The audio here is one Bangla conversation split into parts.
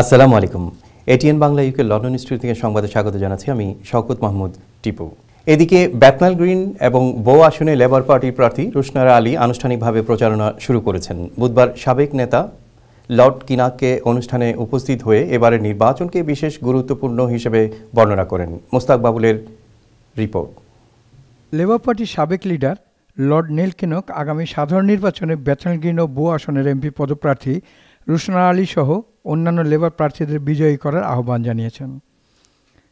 আসসালামু আলাইকুম। ATN Bangla UK London studio থেকে সংবাদে স্বাগত জানাচ্ছি আমি শওকত মাহমুদ টিপু। এদিকে ব্যাটনাল গ্রিন এবং বো আসনে লেবার পার্টির প্রার্থী রুশনারা আলী আনুষ্ঠানিকভাবে প্রচারণা শুরু করেছেন। বুধবার সাবেক নেতা লর্ড কিনাককে অনুষ্ঠানে উপস্থিত হয়ে এবারের নির্বাচনকে বিশেষ গুরুত্বপূর্ণ হিসেবে বর্ণনা করেন। মোস্তাক বাবুলের রিপোর্ট। লেবার পার্টির সাবেক লিডার লর্ড নেল কিনক আগামী সাধারণ নির্বাচনে ব্যাটনাল গ্রিন ও বো আসনের এমপি পদপ্রার্থী রুশনারা আলী সহ অন্যান্য লেবার প্রার্থীদের বিজয়ী করার আহ্বান জানিয়েছেন।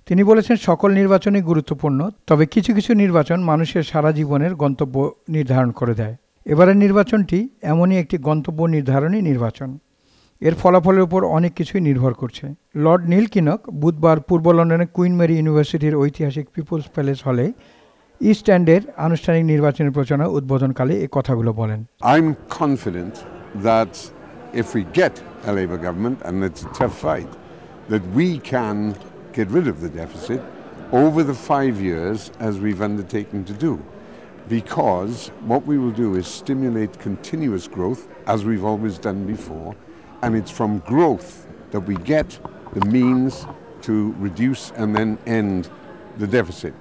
তিনি বলেছেন, সকল নির্বাচনই গুরুত্বপূর্ণ, তবে কিছু কিছু নির্বাচন মানুষের সারা জীবনের গন্তব্য নির্ধারণ করে দেয়। এবারের নির্বাচনটি এমনই একটি গন্তব্য নির্ধারণী নির্বাচন। এর ফলাফলের উপর অনেক কিছুই নির্ভর করছে। লর্ড নীল কিনক বুধবার পূর্ব লন্ডনের কুইন মেরি ইউনিভার্সিটির ঐতিহাসিক পিপলস প্যালেস হলে ইস্ট এন্ডের আনুষ্ঠানিক নির্বাচনের প্রচারণা উদ্বোধনকালে এই কথাগুলো বলেন। I'm confident that if we get a Labour government, and it's a tough fight, that we can get rid of the deficit over the 5 years as we've undertaken to do. Because what we will do is stimulate continuous growth as we've always done before, and it's from growth that we get the means to reduce and then end the deficit.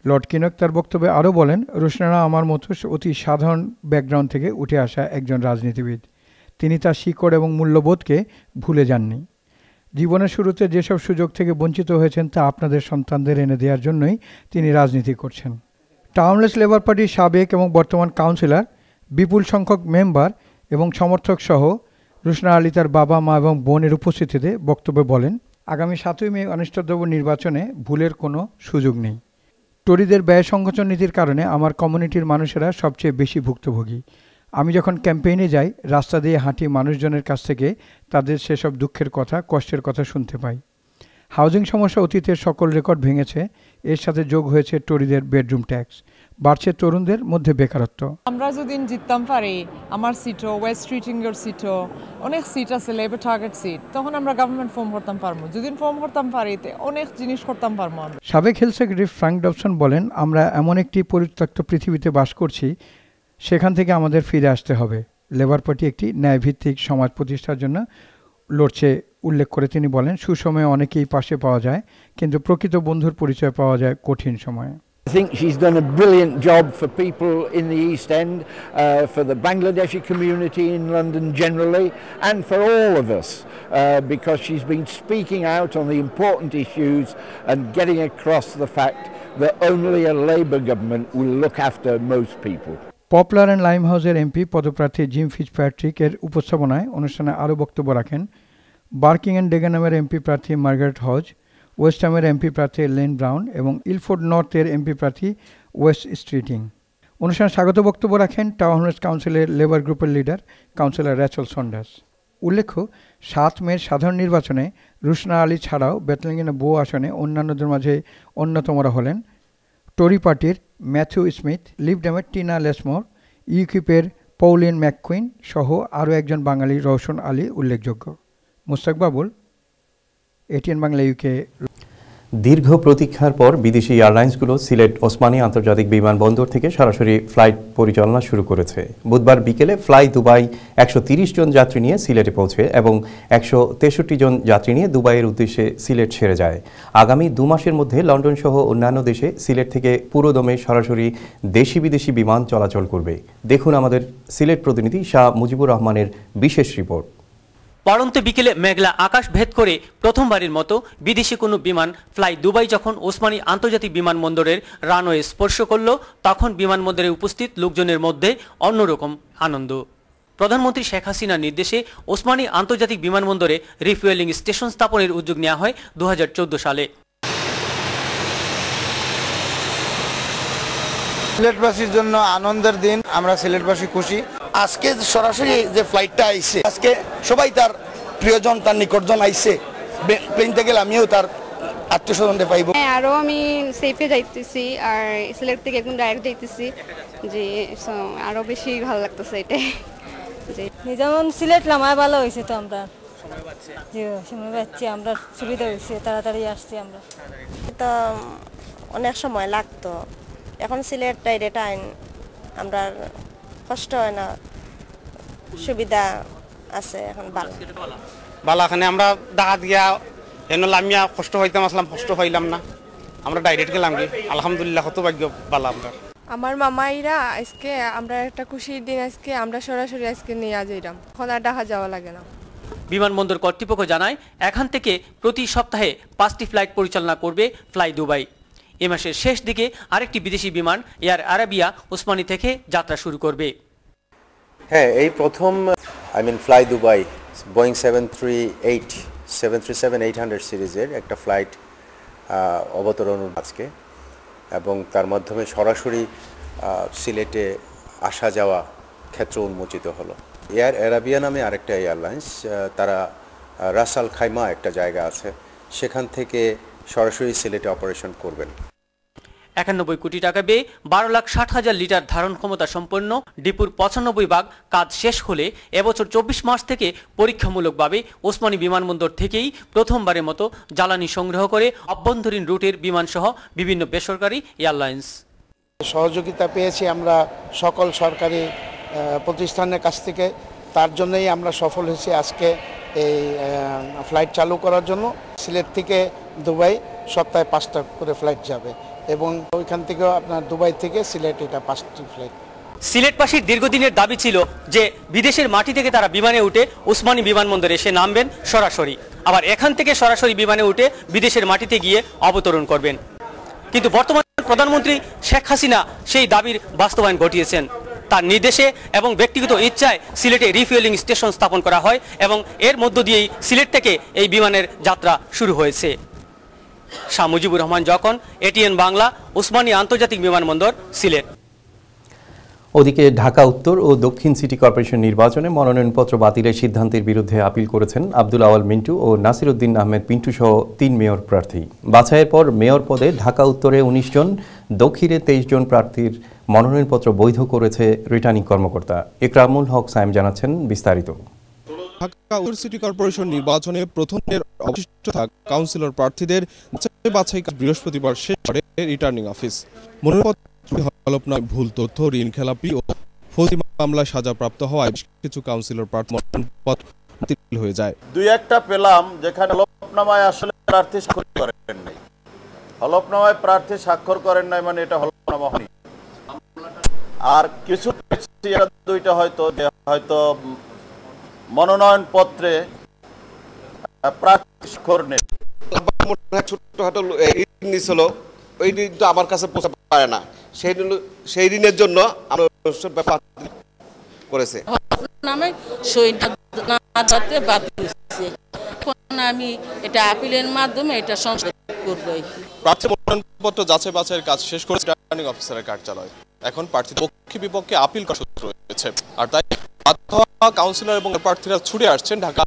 Lord Kinnock তার বক্তব্যে আরও বলেন, রুশনারা আমার মতো অতি সাধারণ ব্যাকগ্রাউন্ড থেকে উঠে আসা একজন রাজনীতিবিদ। তিনি তার শিকড় এবং মূল্যবোধকে ভুলে যাননি। জীবনের শুরুতে যেসব সুযোগ থেকে বঞ্চিত হয়েছেন তা আপনাদের সন্তানদের এনে দেওয়ার জন্যই তিনি রাজনীতি করছেন। টাউনলেস লেবার পার্টির সাবেক এবং বর্তমান কাউন্সিলর, বিপুল সংখ্যক মেম্বার এবং সমর্থক সহ রুশনারা আলী তার বাবা, মা এবং বোনের উপস্থিতিতে বক্তব্যে বলেন, আগামী 7ই মে অনুষ্ঠিতব্য নির্বাচনে ভুলের কোনো সুযোগ নেই। টরিদের ব্যয় সংকোচন নীতির কারণে আমার কমিউনিটির মানুষেরা সবচেয়ে বেশি ভুক্তভোগী। আমি যখন ক্যাম্পেইনে যাই, রাস্তা দিয়ে হাঁটি, মানুষজনের কাছ থেকে তাদের সেসব দুঃখের কথা, কষ্টের কথা শুনতে পাই। হাউজিং সমস্যা অতীতের সকল রেকর্ড ভেঙেছে। এর সাথে যোগ হয়েছে টরিদের বেডরুম ট্যাক্স, বাড়ছে তরুণদের মধ্যে বেকারত্ব। আমরা যদি জিততাম পারি, আমার সিটও, ওয়েস্ট স্ট্রিটিংয়ের সিটও অনেক সিট আছে, লেবার টার্গেট সিট, তখন আমরা গভর্নমেন্ট ফর্ম করতাম পারবো। যদি ফর্ম করতাম পারি অনেক জিনিস করতাম পারবো। সাবেক হেলথ সেক্রেটারি ফ্রাঙ্ক ডবসন বলেন, আমরা এমন একটি পরিত্যক্ত পৃথিবীতে বাস করছি, সেখান থেকে আমাদের ফিরে আসতে হবে। লেবার পার্টি একটি ন্যায়ভিত্তিক সমাজ প্রতিষ্ঠার জন্য লড়ছে উল্লেখ করে তিনি বলেন, সুসময়ে অনেকেই পাশে পাওয়া যায়, কিন্তু প্রকৃত বন্ধুর পরিচয় পাওয়া যায় কঠিন সময়ে। I think she's done a brilliant job for people in the East End, for the Bangladeshi community in London generally, and for all of us, because she's been speaking out on the important issues and getting across the fact that only a Labour government will look after most people. Popular and lime হাউসের এমপি পদপ্রার্থী জিম ফিটজপ্যাট্রিক এর উপস্থাপনায় অনুষ্ঠানে আরও বক্তব্য রাখেন বার্কিং অ্যান্ড ডেগানামের এমপি প্রার্থী মার্গারেট হজ, ওয়েস্ট হ্যামের এমপি প্রার্থী লেন ব্রাউন এবং ইলফোর্ড নর্থের এমপি প্রার্থী ওয়েস্ট স্ট্রিটিং। অনুষ্ঠানে স্বাগত বক্তব্য রাখেন টাউনলেস কাউন্সিলের লেবার গ্রুপের লিডার কাউন্সিলর র্যাচেল সন্ডার্স। উল্লেখ্য, 7 মের সাধারণ নির্বাচনে রুশনারা আলী ছাড়াও ব্যাটনাল গ্রিন ও বো আসনে অন্যান্যদের মাঝে অন্যতমরা হলেন টরি পার্টির ম্যাথিউ স্মিথ, লিভ ডেমের টিনা লেসমোর, ইউকিপের পৌলিন ম্যাককুইন সহ আরও একজন বাঙালি রওশন আলী উল্লেখযোগ্য। Mostak Babul, ATN Bangla UK. দীর্ঘ প্রতীক্ষার পর বিদেশি এয়ারলাইন্সগুলো সিলেট ওসমানী আন্তর্জাতিক বিমানবন্দর থেকে সরাসরি ফ্লাইট পরিচালনা শুরু করেছে। বুধবার বিকেলে ফ্লাই দুবাই 130 জন যাত্রী নিয়ে সিলেটে পৌঁছে এবং 163 জন যাত্রী নিয়ে দুবাইয়ের উদ্দেশ্যে সিলেট ছেড়ে যায়। আগামী 2 মাসের মধ্যে লন্ডন সহ অন্যান্য দেশে সিলেট থেকে পুরোদমে সরাসরি দেশি বিদেশি বিমান চলাচল করবে। দেখুন আমাদের সিলেট প্রতিনিধি শাহ মুজিবুর রহমানের বিশেষ রিপোর্ট। পড়ন্ত বিকেলে মেঘলা আকাশ ভেদ করে প্রথমবারের মতো বিদেশি কোনো বিমান ফ্লাই দুবাই যখন ওসমানী আন্তর্জাতিক বিমানবন্দরের রানওয়ে স্পর্শ করল, তখন বিমানবন্দরে উপস্থিত লোকজনের মধ্যে অন্যরকম আনন্দ। প্রধানমন্ত্রী শেখ হাসিনার নির্দেশে ওসমানী আন্তর্জাতিক বিমানবন্দরে রিফুয়েলিং স্টেশন স্থাপনের উদ্যোগ নেওয়া হয় 2014 সালে। সিলেটবাসীর জন্য আনন্দের দিন, আমরা সিলেটবাসী খুশি। আজকে সরাসরি যে ফ্লাইটটা আইছে, আজকে সবাই তার প্রিয়জন, তার নিকটজন আইছে। প্লেন থেকে আমিও তার আত্মীয় স্বজনকে পাইব। আরো আমি সেফে যাইতেছি, আর সিলেট থেকে একদম ডাইরেক্ট যাইতেছি, যে আরো বেশি ভালো লাগতেছে এটাই। যেমন সিলেট নামায় ভালো হয়েছে, তো আমরা সময় পাচ্ছি, আমরা সুবিধা হয়েছে, তাড়াতাড়ি আসছি। আমরা তো অনেক সময় লাগতো, এখন সিলেট ডাইরেক্ট আইন, আমরা কষ্ট হয় না, সুবিধা আছে, এখন ভালো। বালাখানে আমরা ডাকাত গিয়া এনে লামিয়া কষ্ট হইতাম আসলাম, কষ্ট হইলাম না, আমরা ডাইরেক্ট গেলাম কি আলহামদুলিল্লাহ, কত ভাগ্য বালা আমরা। আমার মামাইরা আজকে আমরা একটা খুশির দিন, আজকে আমরা সরাসরি আজকে নিয়ে যাইলাম, এখন আর ঢাকা যাওয়া লাগে না। বিমানবন্দর কর্তৃপক্ষ জানায় এখান থেকে প্রতি সপ্তাহে 5টি ফ্লাইট পরিচালনা করবে ফ্লাই দুবাই। এ মাসের শেষ দিকে আরেকটি বিদেশি বিমান এয়ার আরাবিয়া ওসমানী থেকে যাত্রা শুরু করবে। হ্যাঁ, এই প্রথম ফ্লাই দুবাই বোয়িং 737-800 সিরিজের একটা ফ্লাইট অবতরণ আজকে, এবং তার মাধ্যমে সরাসরি সিলেটে আসা যাওয়া ক্ষেত্র উন্মোচিত হলো। এয়ার আরাবিয়া নামে আরেকটা এয়ারলাইন্স, তারা রাস আল খাইমা একটা জায়গা আছে, সেখান থেকে সরাসরি সিলেটে অপারেশন করবেন। 91 কোটি টাকা ব্যয়ে 12,60,000 লিটার ধারণ ক্ষমতা সম্পন্ন ডিপুর 95 ভাগ কাজ শেষ হলে এবছর 24 মার্চ থেকে পরীক্ষামূলকভাবে ওসমানী বিমানবন্দর থেকেই প্রথমবারের মতো জ্বালানি সংগ্রহ করে অভ্যন্তরীণ রুটের বিমানসহ বিভিন্ন বেসরকারি এয়ারলাইন্স। সহযোগিতা পেয়েছি আমরা সকল সরকারি প্রতিষ্ঠানের কাছ থেকে, তার জন্যই আমরা সফল হয়েছি আজকে এই ফ্লাইট চালু করার জন্য। সিলেট থেকে দুবাই সপ্তাহে 5টা করে ফ্লাইট যাবে, এবং ওইখান থেকেও আপনার দুবাই থেকে সিলেট এটা 5টি ফ্লাইট। সিলেটবাসীর দীর্ঘদিনের দাবি ছিল যে বিদেশের মাটি থেকে তারা বিমানে উঠে ওসমানী বিমানবন্দরে এসে নামবেন সরাসরি, আবার এখান থেকে সরাসরি বিমানে উঠে বিদেশের মাটিতে গিয়ে অবতরণ করবেন। কিন্তু বর্তমান প্রধানমন্ত্রী শেখ হাসিনা সেই দাবির বাস্তবায়ন ঘটিয়েছেন। তার নির্দেশে এবং ব্যক্তিগত ইচ্ছায় সিলেটে রিফুয়েলিং স্টেশন স্থাপন করা হয়, এবং এর মধ্য দিয়েই সিলেট থেকে এই বিমানের যাত্রা শুরু হয়েছে। শাহ মুজিবুর রহমান যখন, এটিএন বাংলা, ওসমানী আন্তর্জাতিক বিমানবন্দর, সিলেট। ওদিকে ঢাকা উত্তর ও দক্ষিণ সিটি কর্পোরেশন নির্বাচনে মনোনয়নপত্র বাতিলের সিদ্ধান্তের বিরুদ্ধে আপিল করেছেন আব্দুল আওয়াল মিন্টু ও নাসিরউদ্দিন আহমেদ পিন্টু সহ 3 মেয়র প্রার্থী। বাছাইয়ের পর মেয়র পদে ঢাকা উত্তরে 19 জন, দক্ষিণে 23 জন প্রার্থীর মনোনয়নপত্র বৈধ করেছে রিটার্নিং কর্মকর্তা। ইকরামুল হক সাইম জানাচ্ছেন বিস্তারিত। ঢাকা উত্তর সিটি কর্পোরেশন নির্বাচনে প্রথমের অবশিষ্ট থাকা কাউন্সিলর প্রার্থীদের বাছাই বৃহস্পতিবার শেষ করে রিটার্নিং অফিস। মনোনয়নপত্র হলফনামায় ভুল তথ্য, ঋণ খেলাপি ও ফৌজদারি মামলায় সাজাপ্রাপ্ত হওয়ায় কিছু কাউন্সিলর প্রার্থী মনোনয়নপত্র বাতিল হয়ে যায়। 2-1টা পেলাম যেখানে হলফনামায় আসলে প্রার্থী স্বাক্ষর করেন নাই। হলফনামায় প্রার্থী স্বাক্ষর করেন নাই মানে এটা হলফনামা হয়নি। আর কিছু 2টা হয়তো মনোনয়ন পত্রে প্রার্থী স্বাক্ষর নেই। ছোটখাটো ঋণ ওই ঋণটা আমার কাছে পৌঁছাতে পারে না, সেই ঋণের জন্য আমরা ব্যাপার করেছে। আমি এটা আপিলের মাধ্যমে এটা সংশোধন করব। প্রার্থী মনোনয়নপত্র যাচাই বাছাইয়ের কাজ শেষ করেছে রিটার্নিং অফিসারের কার্যালয়। এখন প্রার্থী পক্ষে বিপক্ষে আপিল করার সূত্র রয়েছে, আর তাই কাউন্সিলর এবং প্রার্থীরা ছুটে আসছেন ঢাকা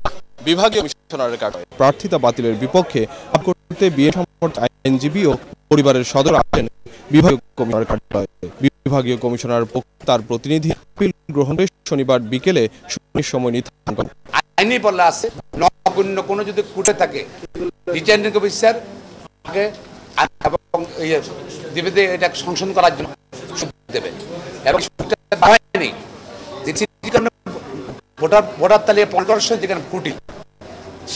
বিভাগীয় কমিশনারের কার্যালয়ে। প্রার্থিতা বাতিলের বিপক্ষে আপিল করতে বিএনপি সমর্থিত আইনজীবী ও পরিবারের সদস্য আসেন বিভাগীয় কমিশনারের কার্যালয়ে। বিভাগীয় কমিশনার তার প্রতিনিধি আপিল গ্রহণ করে শনিবার বিকেলে শুনানির সময় নির্ধারণ করেন। আইনি বলা আছে নগণ্য কোনো যদি কুটে থাকে রিটার্নিং অফিসার এবং এটা সংশোধন করার জন্য দেবে, এবং ভোটার তালিকা 1500 যেখানে কুটি,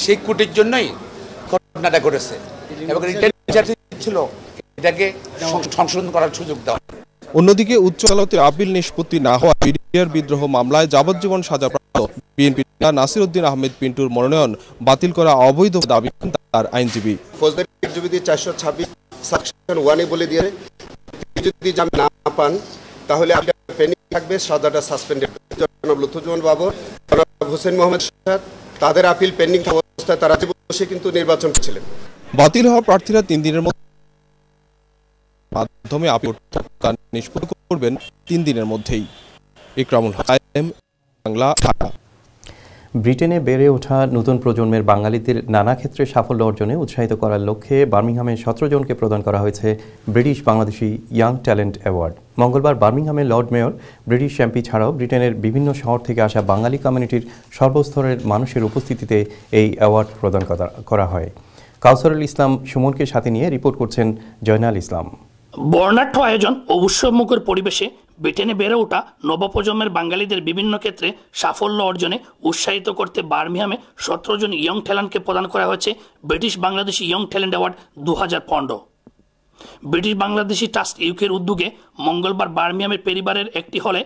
সেই কুটির জন্যই ঘটনাটা ঘটেছে, এবং ছিল এটাকে সংশোধন করার সুযোগ দেওয়া। অন্যদিকে উচ্চ আদালতের আপিল নিষ্পত্তি না হওয়া বিডিআর বিদ্রোহ মামলায় যাবজ্জীবন সাজাপ্রাপ্ত বিএনপি নাসিরউদ্দিন আহমেদ পিন্টুর মনোনয়ন বাতিল করা অবৈধ দাবি তার আইনজীবী। ফৌজদারি 426 সেকশন 1 বলে দিয়ে যদি জামিন না পান তাহলে পেন্ডিং থাকবে, সাজাটা সাসপেন্ডেড। জনাব লুৎফুজ্জামান বাবর, জনাব হোসেন মোহাম্মদ শাহাদ, তাদের আপিল পেন্ডিং অবস্থায় তারা বসে কিন্তু নির্বাচন করেছিলেন। বাতিল হওয়া প্রার্থীরা 3 দিনের মাধ্যমে আপিল নিষ্পত্তি করবেন 3 দিনের মধ্যেই। ইকরামুল হক, বাংলা, ঢাকা। ব্রিটেনে বেড়ে ওঠা নতুন প্রজন্মের বাঙালিদের নানা ক্ষেত্রে সাফল্য অর্জনে উৎসাহিত করার লক্ষ্যে বার্মিংহামে 17 জনকে প্রদান করা হয়েছে British Bangladeshi young talent award. মঙ্গলবার বার্মিংহামে লর্ড মেয়র, ব্রিটিশ এমপি ছাড়াও ব্রিটেনের বিভিন্ন শহর থেকে আসা বাঙালি কমিউনিটির সর্বস্তরের মানুষের উপস্থিতিতে এই অ্যাওয়ার্ড প্রদান করা হয়। কাউসারুল ইসলাম সুমনকে সাথে নিয়ে রিপোর্ট করছেন জয়নাল ইসলাম। বর্ণাঢ্য আয়োজন ও উৎসবমুখর পরিবেশে ব্রিটেনে বেড়ে ওঠা নবপ্রজন্মের বাঙালিদের বিভিন্ন ক্ষেত্রে সাফল্য অর্জনে উৎসাহিত করতে বার্মিংহামে 17 জন ইয়ং ট্যালেন্টকে প্রদান করা হয়েছে British Bangladeshi young talent award 2015। British Bangladeshi trust ইউকের উদ্যোগে মঙ্গলবার বার্মিংহামের পরিবারের একটি হলে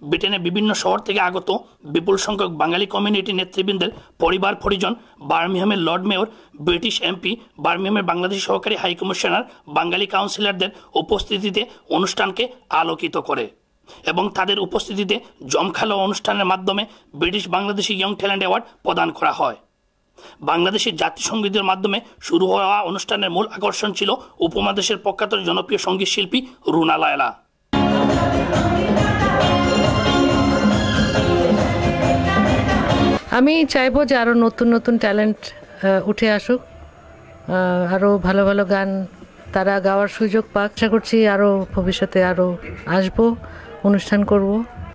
ব্রিটেনের বিভিন্ন শহর থেকে আগত বিপুল সংখ্যক বাঙালি কমিউনিটি নেতৃবৃন্দের পরিবার পরিজন, বার্মিংহামের লর্ড মেয়র, ব্রিটিশ এমপি, বার্মিংহামের বাংলাদেশি সহকারী হাইকমিশনার, বাঙালি কাউন্সিলরদের উপস্থিতিতে অনুষ্ঠানকে আলোকিত করে এবং তাদের উপস্থিতিতে জমখালো অনুষ্ঠানের মাধ্যমে British Bangladeshi young talent award প্রদান করা হয়। বাংলাদেশের জাতীয় সঙ্গীতের মাধ্যমে শুরু হওয়া অনুষ্ঠানের মূল আকর্ষণ ছিল উপমহাদেশের প্রখ্যাত জনপ্রিয় সঙ্গীত শিল্পী রুনা লায়লা। আমি চাইবো যে আরও নতুন নতুন ট্যালেন্ট উঠে আসুক, আরও ভালো ভালো গান তারা গাওয়ার সুযোগ পাক। আশা করছি আরও ভবিষ্যতে আরও আসবো, অনুষ্ঠান করব।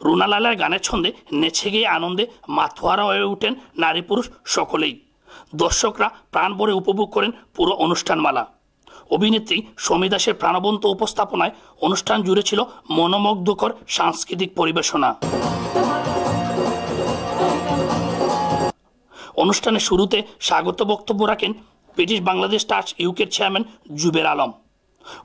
রুনা লায়লার গানের ছন্দে নেচে গিয়ে আনন্দে মাথোয়ারা হয়ে ওঠেন নারী পুরুষ সকলেই। দর্শকরা প্রাণ ভরে উপভোগ করেন পুরো অনুষ্ঠানমালা। অভিনেত্রী শমী দাসের প্রাণবন্ত উপস্থাপনায় অনুষ্ঠান জুড়ে ছিল মনোমুগ্ধকর সাংস্কৃতিক পরিবেশনা। অনুষ্ঠানের শুরুতে স্বাগত বক্তব্য রাখেন ব্রিটিশ বাংলাদেশ ট্রাস্ট ইউকের চেয়ারম্যান জুবের আলম।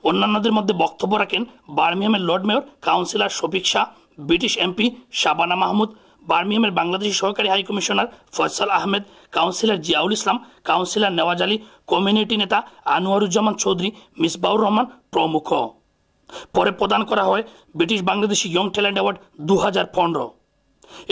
অন্যান্যদের মধ্যে বক্তব্য রাখেন বার্মিংহামের lord mayor councillor Shafiq Shah, British MP Shabana Mahmood, বার্মিংহামের বাংলাদেশি সহকারী high commissioner Faisal Ahmed, councillor Ziaul Islam, councillor Nawaz Ali, community নেতা আনোয়ারুজ্জামান চৌধুরী, মিসবাউর রহমান প্রমুখ। পরে প্রদান করা হয় British Bangladeshi young talent award 2015।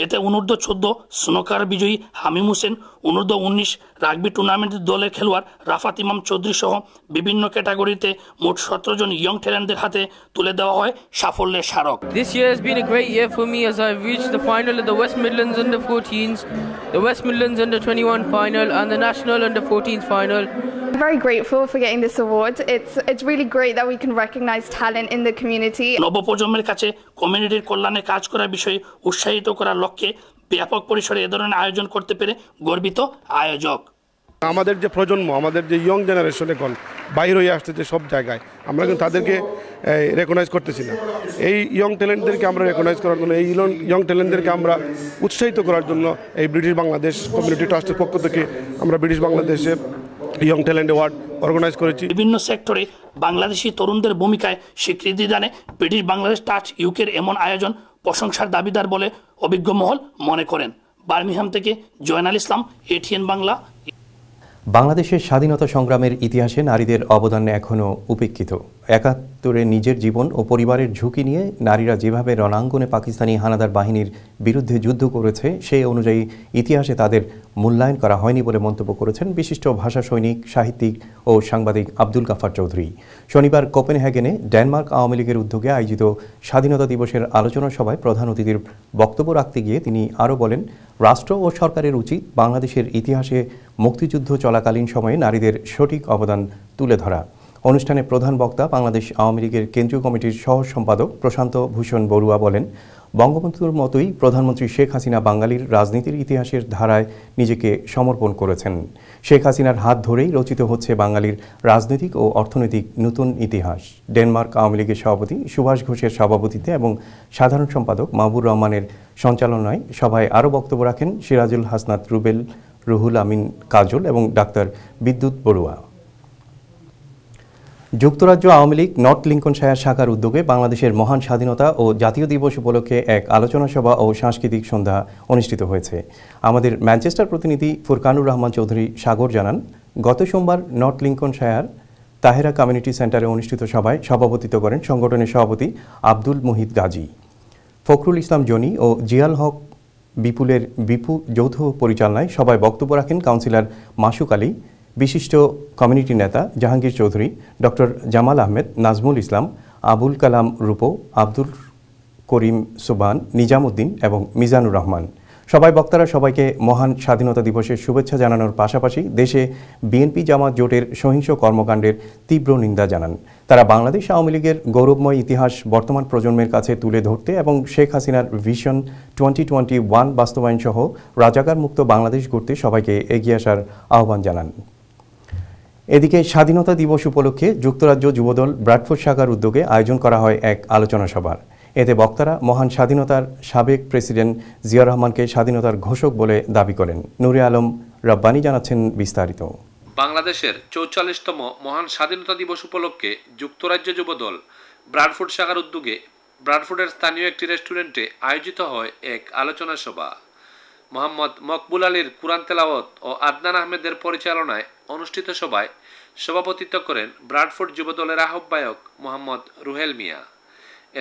এতে অনূর্ধ্ব 14 স্নুকার বিজয়ী হামিম হোসেন, অনূর্ধ্ব 19 রাগবি টুর্নামেন্টের দলের খেলোয়াড় রাফাত ইমাম চৌধুরী সহ বিভিন্ন ক্যাটাগরিতে মোট 17 জন ইয়ং ট্যালেন্টদের হাতে তুলে দেওয়া হয় সাফল্যের স্মারক। This year has been a great year for me as I've reached the final of the West Midlands Under-14s, the West Midlands Under-21 final and the National Under-14s final. I'm very grateful for getting this award. It's really great that we can recognise talent in the community. নবপ্রজন্মের কাছে কমিউনিটির কল্যাণে কাজ করার বিষয়ে উৎসাহিত করার লক্ষ্যে ব্যাপক পরিসরে এ ধরনের আয়োজন করতে পেরে গর্বিত আয়োজক। আমাদের যে প্রজন্ম, আমাদের যে ইয়ং জেনারেশন এখন বাইর হয়ে আসছে যে সব জায়গায়, আমরা কিন্তু তাদেরকে রেকগনাইজ করতেছি না। এই ইয়ং ট্যালেন্টদেরকে আমরা রেকগনাইজ করার জন্য, এই ইয়ং ট্যালেন্টদেরকে আমরা উৎসাহিত করার জন্য এই ব্রিটিশ বাংলাদেশ কমিউনিটি ট্রাস্টের পক্ষ থেকে আমরা ব্রিটিশ বাংলাদেশে ইয়ং ট্যালেন্ট অ্যাওয়ার্ড অর্গানাইজ করেছি। বিভিন্ন সেক্টরে বাংলাদেশি তরুণদের ভূমিকায় স্বীকৃতি দানে ব্রিটিশ বাংলাদেশ ট্রাস্ট ইউকের এমন আয়োজন প্রশংসার দাবিদার বলে অভিজ্ঞ মহল মনে করেন। বার্মিংহাম থেকে জয়নাল ইসলাম, এটিএন বাংলা। বাংলাদেশের স্বাধীনতা সংগ্রামের ইতিহাসে নারীদের অবদান এখনও উপেক্ষিত। ৭১-এ নিজের জীবন ও পরিবারের ঝুঁকি নিয়ে নারীরা যেভাবে রণাঙ্গনে পাকিস্তানি হানাদার বাহিনীর বিরুদ্ধে যুদ্ধ করেছে, সেই অনুযায়ী ইতিহাসে তাদের মূল্যায়ন করা হয়নি বলে মন্তব্য করেছেন বিশিষ্ট ভাষা সৈনিক, সাহিত্যিক ও সাংবাদিক আব্দুল গাফফার চৌধুরী। শনিবার কোপেনহেগেনে ডেনমার্ক আওয়ামী লীগের উদ্যোগে আয়োজিত স্বাধীনতা দিবসের আলোচনা সভায় প্রধান অতিথির বক্তব্য রাখতে গিয়ে তিনি আরও বলেন, রাষ্ট্র ও সরকারের উচিত বাংলাদেশের ইতিহাসে মুক্তিযুদ্ধ চলাকালীন সময়ে নারীদের সঠিক অবদান তুলে ধরা। অনুষ্ঠানে প্রধান বক্তা বাংলাদেশ আওয়ামী লীগের কেন্দ্রীয় কমিটির সহ সম্পাদক প্রশান্ত ভূষণ বড়ুয়া বলেন, বঙ্গবন্ধুর মতোই প্রধানমন্ত্রী শেখ হাসিনা বাঙালির রাজনীতির ইতিহাসের ধারায় নিজেকে সমর্পণ করেছেন। শেখ হাসিনার হাত ধরেই রচিত হচ্ছে বাঙালির রাজনৈতিক ও অর্থনৈতিক নতুন ইতিহাস। ডেনমার্ক আওয়ামী লীগের সভাপতি সুভাষ ঘোষের সভাপতিত্বে এবং সাধারণ সম্পাদক মাহবুর রহমানের সঞ্চালনায় সভায় আরও বক্তব্য রাখেন সিরাজুল হাসনাত রুবেল, রুহুল আমিন কাজল এবং ডাক্তার বিদ্যুৎ বড়ুয়া। যুক্তরাজ্য আওয়ামী লীগ নর্থ লিঙ্কনশায়ার শাখার উদ্যোগে বাংলাদেশের মহান স্বাধীনতা ও জাতীয় দিবস উপলক্ষে এক আলোচনা সভা ও সাংস্কৃতিক সন্ধ্যা অনুষ্ঠিত হয়েছে। আমাদের ম্যানচেস্টার প্রতিনিধি ফুরকানুর রহমান চৌধুরী সাগর জানান, গত সোমবার নর্থ লিঙ্কনশায়ার তাহেরা কমিউনিটি সেন্টারে অনুষ্ঠিত সভায় সভাপতিত্ব করেন সংগঠনের সভাপতি আব্দুল মুহিত গাজী। ফখরুল ইসলাম জনি ও জিয়াল হক বিপুলের যৌথ পরিচালনায় সভায় বক্তব্য রাখেন কাউন্সিলর মাসুক আলী, বিশিষ্ট কমিউনিটি নেতা জাহাঙ্গীর চৌধুরী, ডক্টর জামাল আহমেদ, নাজমুল ইসলাম, আবুল কালাম রূপো, আব্দুল করিম সুবান, নিজামুদ্দিন এবং মিজানুর রহমান। সবাই বক্তারা সবাইকে মহান স্বাধীনতা দিবসের শুভেচ্ছা জানানোর পাশাপাশি দেশে বিএনপি জামাত জোটের সহিংস কর্মকাণ্ডের তীব্র নিন্দা জানান। তারা বাংলাদেশ আওয়ামী লীগের গৌরবময় ইতিহাস বর্তমান প্রজন্মের কাছে তুলে ধরতে এবং শেখ হাসিনার ভিশন 2021 বাস্তবায়ন সহ রাজাকার মুক্ত বাংলাদেশ গড়তে সবাইকে এগিয়ে আসার আহ্বান জানান। এদিকে স্বাধীনতা দিবস উপলক্ষে যুক্তরাজ্য যুবদল ব্র্যাডফোর্ড শাখার উদ্যোগে আয়োজন করা হয় এক আলোচনা সভার। এতে বক্তারা মহান স্বাধীনতার সাবেক প্রেসিডেন্ট জিয়া রহমানকে স্বাধীনতার ঘোষক বলে দাবি করেন। নুরে আলম রব্বানী জানাচ্ছেন বিস্তারিত। বাংলাদেশের ৪৪তম মহান স্বাধীনতা দিবস উপলক্ষে যুক্তরাজ্য যুবদল ব্রাডফোর্ড শাখার উদ্যোগে ব্রাডফোর্ডের স্থানীয় একটি রেস্টুরেন্টে আয়োজিত হয় এক আলোচনা সভা। মোহাম্মদ মকবুল আলীর কুরআন তেলাওয়াত ও আদনান আহমেদের পরিচালনায় অনুষ্ঠিত সভায় সভাপতিত্ব করেন ব্রাডফোর্ড যুবদলের আহ্বায়ক মোহাম্মদ রুহেল মিয়া।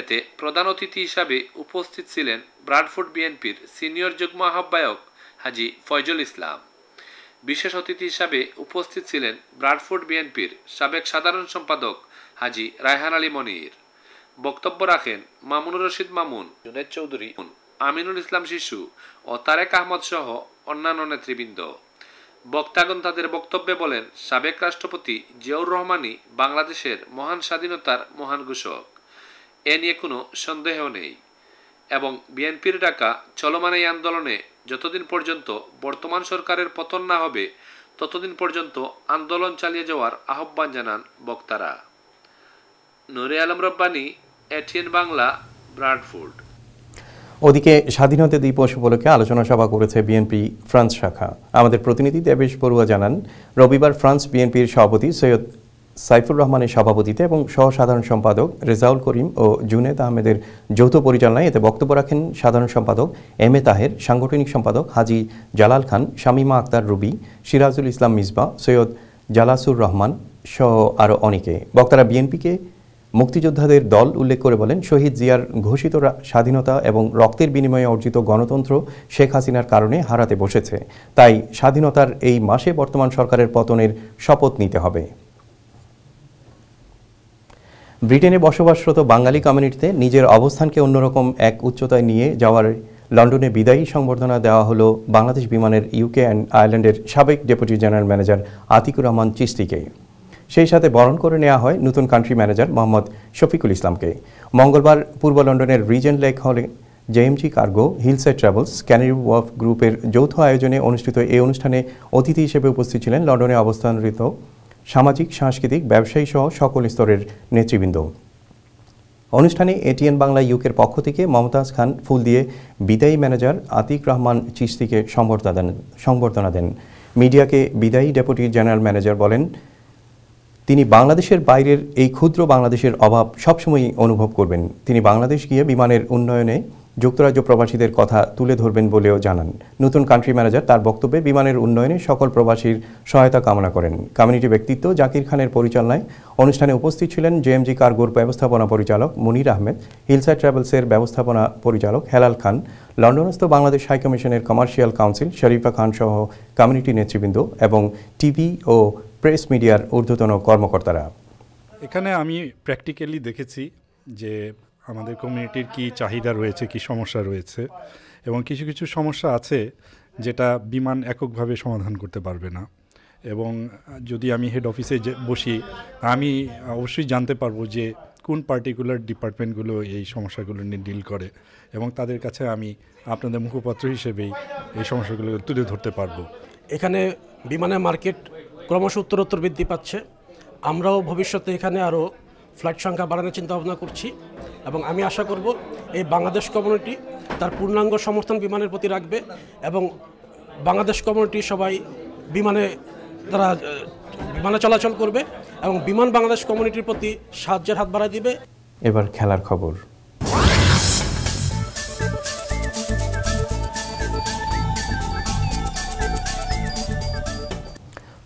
এতে প্রধান অতিথি হিসাবে উপস্থিত ছিলেন ব্রাডফোর্ড বিএনপির সিনিয়র যুগ্ম আহ্বায়ক হাজি ফয়জুল ইসলাম। বিশেষ অতিথি হিসাবে উপস্থিত ছিলেন ব্রাডফোর্ড বিএনপির সাবেক সাধারণ সম্পাদক হাজি রায়হান আলী মনির। বক্তব্য রাখেন মামুনুর রশিদ মামুন, জুনেদ চৌধুরী, আমিনুল ইসলাম শিশু ও তারেক আহমদ সহ অন্যান্য নেতৃবৃন্দ। বক্তাগণ তাদের বক্তব্যে বলেন, সাবেক রাষ্ট্রপতি জিয়াউর রহমানই বাংলাদেশের মহান স্বাধীনতার মহান ঘোষক, এ নিয়ে কোনো সন্দেহ নেই এবং বিএনপির ডাকা চলমান এই আন্দোলনে যতদিন পর্যন্ত বর্তমান সরকারের পতন না হবে ততদিন পর্যন্ত আন্দোলন চালিয়ে যাওয়ার আহ্বান জানান বক্তারা। নুরে আলম রব্বানী, এটিএন বাংলা, ব্রাডফোর্ড। ওদিকে স্বাধীনতা দিবস উপলক্ষে আলোচনা সভা করেছে বিএনপি ফ্রান্স শাখা। আমাদের প্রতিনিধি দেবেশ বড়ুয়া জানান, রবিবার ফ্রান্স বিএনপির সভাপতি সৈয়দ সাইফুর রহমানের সভাপতিত্বে এবং সহ সাধারণ সম্পাদক রেজাউল করিম ও জুনেদ আহমেদের যৌথ পরিচালনায় এতে বক্তব্য রাখেন সাধারণ সম্পাদক এম এ তাহের, সাংগঠনিক সম্পাদক হাজি জালাল খান, শামীমা আক্তার রুবি, সিরাজুল ইসলাম মিসবা, সৈয়দ জালাসুর রহমান সহ আরও অনেকে। বক্তারা বিএনপিকে মুক্তিযোদ্ধাদের দল উল্লেখ করে বলেন, শহীদ জিয়ার ঘোষিত স্বাধীনতা এবং রক্তের বিনিময়ে অর্জিত গণতন্ত্র শেখ হাসিনার কারণে হারাতে বসেছে। তাই স্বাধীনতার এই মাসে বর্তমান সরকারের পতনের শপথ নিতে হবে। ব্রিটেনে বসবাসরত বাঙালি কমিউনিটিতে নিজের অবস্থানকে অন্যরকম এক উচ্চতায় নিয়ে যাওয়ার লন্ডনে বিদায়ী সংবর্ধনা দেওয়া হলো বাংলাদেশ বিমানের ইউকে অ্যান্ড আয়ারল্যান্ডের সাবেক deputy general manager Atiqur Rahman চিশতিকে। সেই সাথে বরণ করে নেওয়া হয় নতুন কান্ট্রি ম্যানেজার মোহাম্মদ শফিকুল ইসলামকে। মঙ্গলবার পূর্ব লন্ডনের রিজেন্ট লেক হলে JMG cargo, hillside travels, canary wharf গ্রুপের যৌথ আয়োজনে অনুষ্ঠিত এই অনুষ্ঠানে অতিথি হিসেবে উপস্থিত ছিলেন লন্ডনে অবস্থানরত সামাজিক, সাংস্কৃতিক, ব্যবসায়ী সহ সকল স্তরের নেতৃবৃন্দ। অনুষ্ঠানে এটিএন বাংলা ইউকের পক্ষ থেকে মমতাজ খান ফুল দিয়ে বিদায়ী ম্যানেজার আতিক রহমান চিশতিকে সংবর্ধনা দেন। মিডিয়াকে বিদায়ী ডেপুটি জেনারেল ম্যানেজার বলেন, তিনি বাংলাদেশের বাইরের এই ক্ষুদ্র বাংলাদেশের অভাব সবসময়ই অনুভব করবেন। তিনি বাংলাদেশ গিয়ে বিমানের উন্নয়নে যুক্তরাজ্য প্রবাসীদের কথা তুলে ধরবেন বলেও জানান। নতুন কান্ট্রি ম্যানেজার তার বক্তব্যে বিমানের উন্নয়নে সকল প্রবাসীর সহায়তা কামনা করেন। কমিউনিটি ব্যক্তিত্ব জাকির খানের পরিচালনায় অনুষ্ঠানে উপস্থিত ছিলেন জেএমজি কার্গোর ব্যবস্থাপনা পরিচালক মুনির আহমেদ, হিলসাইড ট্রাভেলসের ব্যবস্থাপনা পরিচালক হেলাল খান, লন্ডনস্থ বাংলাদেশ হাইকমিশনের কমার্শিয়াল কাউন্সিল শরীফা খান সহ কমিউনিটি নেতৃবৃন্দ এবং টিভি ও প্রেস মিডিয়ার ঊর্ধ্বতন কর্মকর্তারা। এখানে আমি প্র্যাকটিক্যালি দেখেছি যে আমাদের কমিউনিটির কি চাহিদা রয়েছে, কি সমস্যা রয়েছে, এবং কিছু কিছু সমস্যা আছে যেটা বিমান এককভাবে সমাধান করতে পারবে না। এবং যদি আমি হেড অফিসে বসি, আমি অবশ্যই জানতে পারবো যে কোন পার্টিকুলার ডিপার্টমেন্টগুলো এই সমস্যাগুলো নিয়ে ডিল করে, এবং তাদের কাছে আমি আপনাদের মুখপাত্র হিসেবেই এই সমস্যাগুলো তুলে ধরতে পারবো। এখানে বিমানের মার্কেট ক্রমশ উত্তরোত্তর বৃদ্ধি পাচ্ছে। আমরাও ভবিষ্যতে এখানে আরও ফ্লাইট সংখ্যা বাড়ানোর চিন্তা ভাবনা করছি, এবং আমি আশা করব এই বাংলাদেশ কমিউনিটি তার পূর্ণাঙ্গ সমর্থন বিমানের প্রতি রাখবে, এবং বাংলাদেশ কমিউনিটি সবাই তারা বিমানে চলাচল করবে এবং বিমান বাংলাদেশ কমিউনিটির প্রতি সাহায্যের হাত বাড়ায় দিবে। এবার খেলার খবর।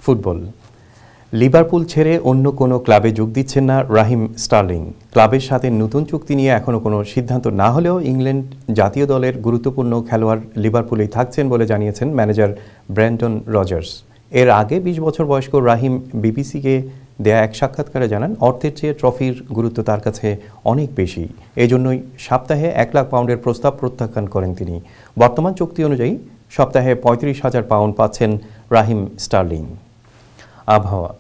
ফুটবল। লিভারপুল ছেড়ে অন্য কোনো ক্লাবে যোগ দিচ্ছেন না রাহিম স্টার্লিং। ক্লাবের সাথে নতুন চুক্তি নিয়ে এখনও কোনো সিদ্ধান্ত না হলেও ইংল্যান্ড জাতীয় দলের গুরুত্বপূর্ণ খেলোয়াড় লিভারপুলেই থাকছেন বলে জানিয়েছেন ম্যানেজার ব্র্যান্ডন রজার্স। এর আগে 20 বছর বয়স্ক রাহিম বিবিসিকে দেয়া এক সাক্ষাৎকারে জানান, অর্থের চেয়ে ট্রফির গুরুত্ব তার কাছে অনেক বেশি। এজন্যই সপ্তাহে 1 লাখ পাউন্ডের প্রস্তাব প্রত্যাখ্যান করেন তিনি। বর্তমান চুক্তি অনুযায়ী সপ্তাহে 35,000 পাউন্ড পাচ্ছেন রাহিম স্টার্লিং। আবহাওয়া।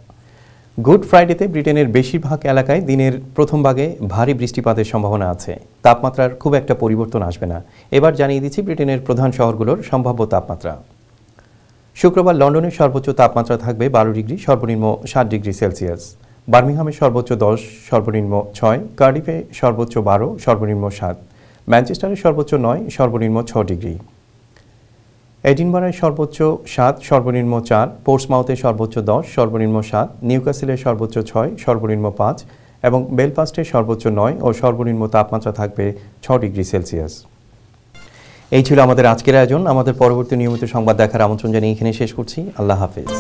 গুড ফ্রাইডেতে ব্রিটেনের বেশিরভাগ এলাকায় দিনের প্রথম ভাগে ভারী বৃষ্টিপাতের সম্ভাবনা আছে। তাপমাত্রার খুব একটা পরিবর্তন আসবে না। এবার জানিয়ে দিচ্ছি ব্রিটেনের প্রধান শহরগুলোর সম্ভাব্য তাপমাত্রা। শুক্রবার লন্ডনের সর্বোচ্চ তাপমাত্রা থাকবে 12 ডিগ্রি, সর্বনিম্ন 7 ডিগ্রি সেলসিয়াস। বার্মিংহামে সর্বোচ্চ 10, সর্বনিম্ন 6, কার্ডিফে সর্বোচ্চ 12, সর্বনিম্ন 7, ম্যানচেস্টারে সর্বোচ্চ 9, সর্বনিম্ন 6 ডিগ্রি, এডিনবরায় সর্বোচ্চ 7, সর্বনিম্ন 4, পোর্টসমাউথে সর্বোচ্চ 10, সর্বনিম্ন 7, নিউক্যাসলে সর্বোচ্চ 6, সর্বনিম্ন 5 এবং বেলফাস্টে সর্বোচ্চ 9 ও সর্বনিম্ন তাপমাত্রা থাকবে 6 ডিগ্রি সেলসিয়াস। এই ছিল আমাদের আজকের আয়োজন। আমাদের পরবর্তী নিয়মিত সংবাদ দেখার আমন্ত্রণ জানিয়ে এখানে শেষ করছি। আল্লাহ হাফেজ।